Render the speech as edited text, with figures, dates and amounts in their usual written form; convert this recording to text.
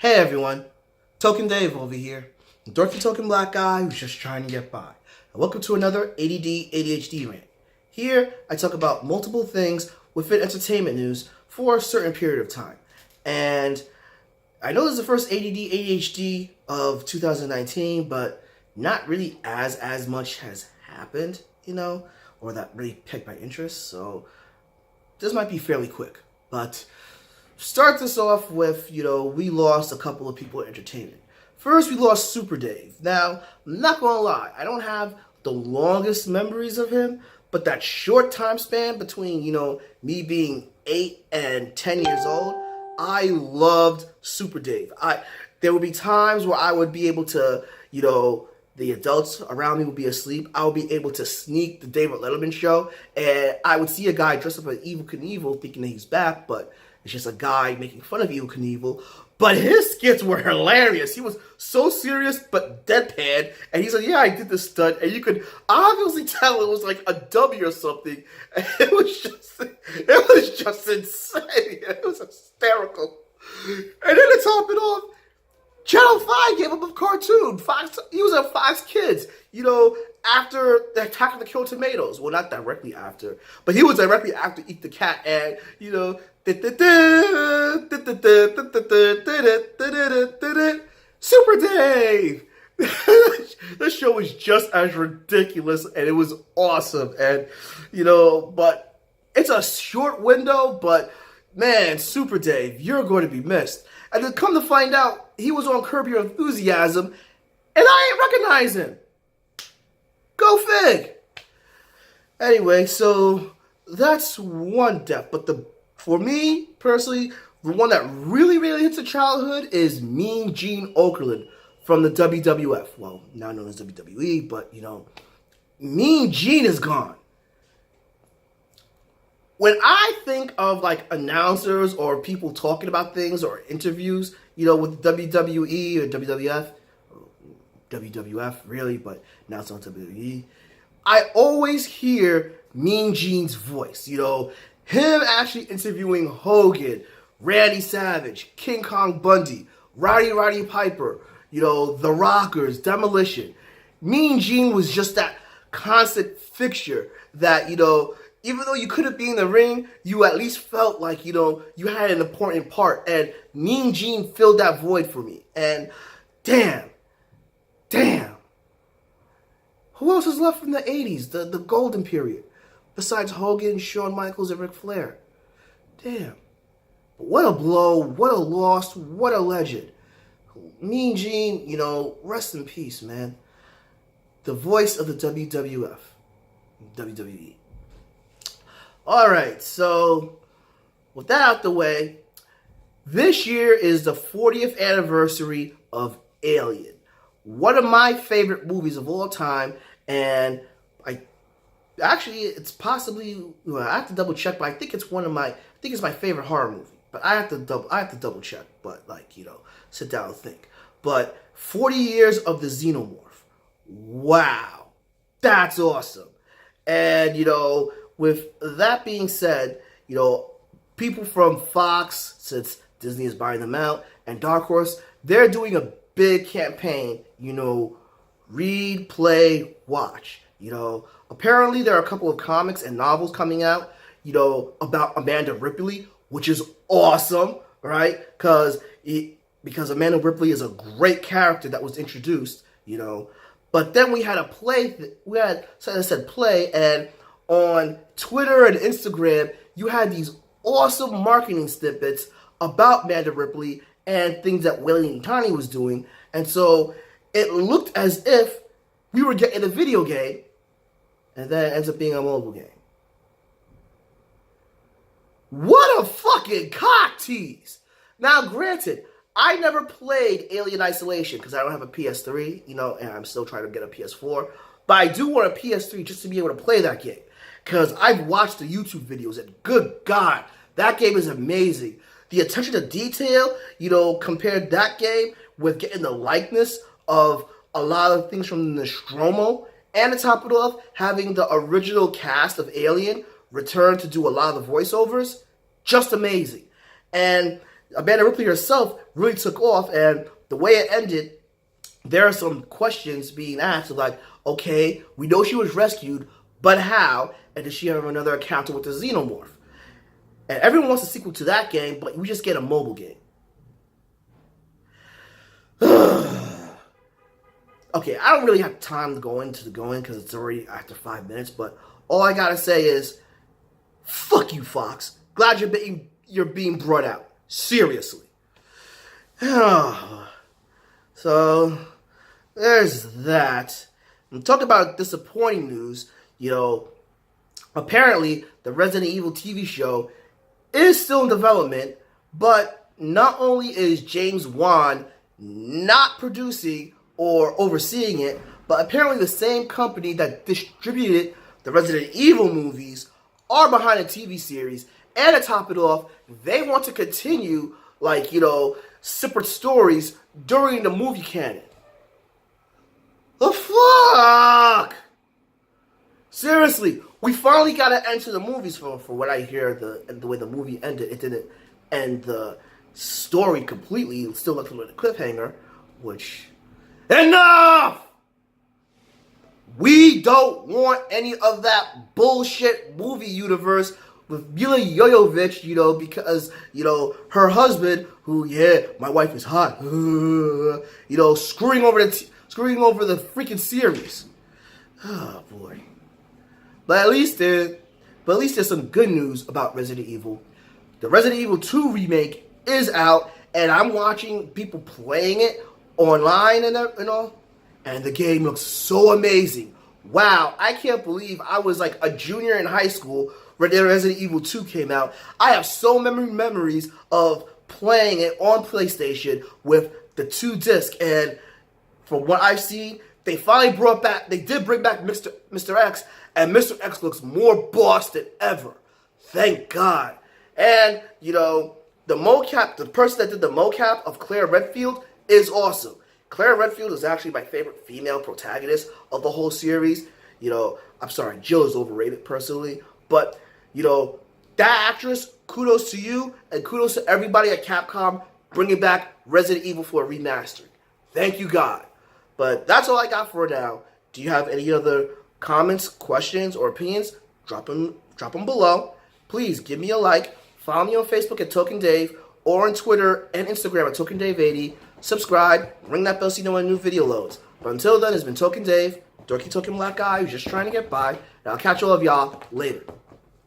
Hey everyone, Token Dave over here, the dorky token black guy who's just trying to get by. And welcome to another ADD ADHD Rant. Here, I talk about multiple things within entertainment news for a certain period of time. And I know this is the first ADD ADHD of 2019, but not really as much has happened, or that really piqued my interest. So this might be fairly quick, but start this off with, we lost a couple of people in entertainment. First, we lost Super Dave. Now, I'm not going to lie, I don't have the longest memories of him, but that short time span between, me being 8 and 10 years old, I loved Super Dave. There would be times where I would be able to, the adults around me would be asleep. I would be able to sneak the David Letterman show, and I would see a guy dressed up as Evel Knievel thinking that he's back, but it's just a guy making fun of Evel Knievel. But his skits were hilarious. He was so serious but deadpan, and he's like, yeah, I did this stunt, and you could obviously tell it was like a dummy or something. And it was just insane. It was hysterical. And then to top it off, Channel 5 gave him a cartoon. He was on Fox Kids, after the Attack of the Killer Tomatoes. Well, not directly after, but he was directly after Eat the Cat, and, Super Dave! This show was just as ridiculous, and it was awesome, and, but it's a short window, but, man, Super Dave, you're going to be missed. And then come to find out, he was on Curb Your Enthusiasm, and I ain't recognize him. Go fig. Anyway, so that's one death. But for me, personally, the one that really hits a childhood is Mean Gene Okerlund from the WWF. Well, now known as WWE, but, Mean Gene is gone. When I think of, announcers or people talking about things or interviews, with WWE or WWF, really, but now it's on WWE, I always hear Mean Gene's voice. Him actually interviewing Hogan, Randy Savage, King Kong Bundy, Roddy Piper, The Rockers, Demolition. Mean Gene was just that constant fixture that, even though you couldn't be in the ring, you at least felt like, you had an important part. And Mean Gene filled that void for me. And damn. Who else is left from the 80s, the golden period? Besides Hogan, Shawn Michaels, and Ric Flair. Damn. What a blow, what a loss, what a legend. Mean Gene, rest in peace, man. The voice of the WWF. WWE. Alright, so with that out the way, this year is the 40th anniversary of Alien. One of my favorite movies of all time, and it's possibly, I have to double check, but I think it's my favorite horror movie. But I have to double check, but sit down and think. But 40 years of the Xenomorph. Wow. That's awesome. And, with that being said, people from Fox, since Disney is buying them out, and Dark Horse, they're doing a big campaign, read, play, watch. Apparently there are a couple of comics and novels coming out, about Amanda Ripley, which is awesome, right? Because Amanda Ripley is a great character that was introduced, But then we had a play, play, and on Twitter and Instagram, you had these awesome marketing snippets about Amanda Ripley and things that Wayne Yutani was doing. And so it looked as if we were getting a video game, and then it ends up being a mobile game. What a fucking cock tease! Now, granted, I never played Alien Isolation because I don't have a PS3, and I'm still trying to get a PS4. But I do want a PS3 just to be able to play that game. Because I've watched the YouTube videos, and good God, that game is amazing. The attention to detail, compared that game with getting the likeness of a lot of things from the Nostromo, and to top it off, having the original cast of Alien return to do a lot of the voiceovers, just amazing. And Amanda Ripley herself really took off, and the way it ended, there are some questions being asked, like, okay, we know she was rescued, but how? And does she have another encounter with the Xenomorph? And everyone wants a sequel to that game, but we just get a mobile game. Okay, I don't really have time to go into the going because it's already after 5 minutes, but all I gotta say is, fuck you, Fox. Glad you're being brought out. Seriously. So, there's that. And talk about disappointing news, apparently the Resident Evil TV show is still in development, but not only is James Wan not producing or overseeing it, but apparently the same company that distributed the Resident Evil movies are behind the TV series. And to top it off, they want to continue, separate stories during the movie canon. The fuck? Seriously, we finally got to enter the movies for what I hear, the way the movie ended. It didn't end the story completely. It still left with a cliffhanger, which... Enough! We don't want any of that bullshit movie universe with Mila Jovovich, because, her husband, who, my wife is hot, screwing over the freaking series. Oh, boy. But at least there's some good news about Resident Evil. The Resident Evil 2 remake is out, and I'm watching people playing it online and all, and the game looks so amazing. Wow, I can't believe I was like a junior in high school when Resident Evil 2 came out. I have so many memories of playing it on PlayStation with the 2 disc, and from what I've seen, they finally did bring back Mr. X, and Mr. X looks more boss than ever. Thank God. And, the mocap, the person that did the mocap of Claire Redfield is awesome. Claire Redfield is actually my favorite female protagonist of the whole series. I'm sorry, Jill is overrated personally. But, that actress, kudos to you, and kudos to everybody at Capcom bringing back Resident Evil for a remaster. Thank you, God. But that's all I got for now. Do you have any other comments, questions, or opinions? Drop them below. Please give me a like. Follow me on Facebook at Token Dave, or on Twitter and Instagram at TokenDave80. Subscribe, ring that bell so you know when a new video loads. But until then, it's been Token Dave, Dorky Token Black Guy who's just trying to get by, and I'll catch all of y'all later.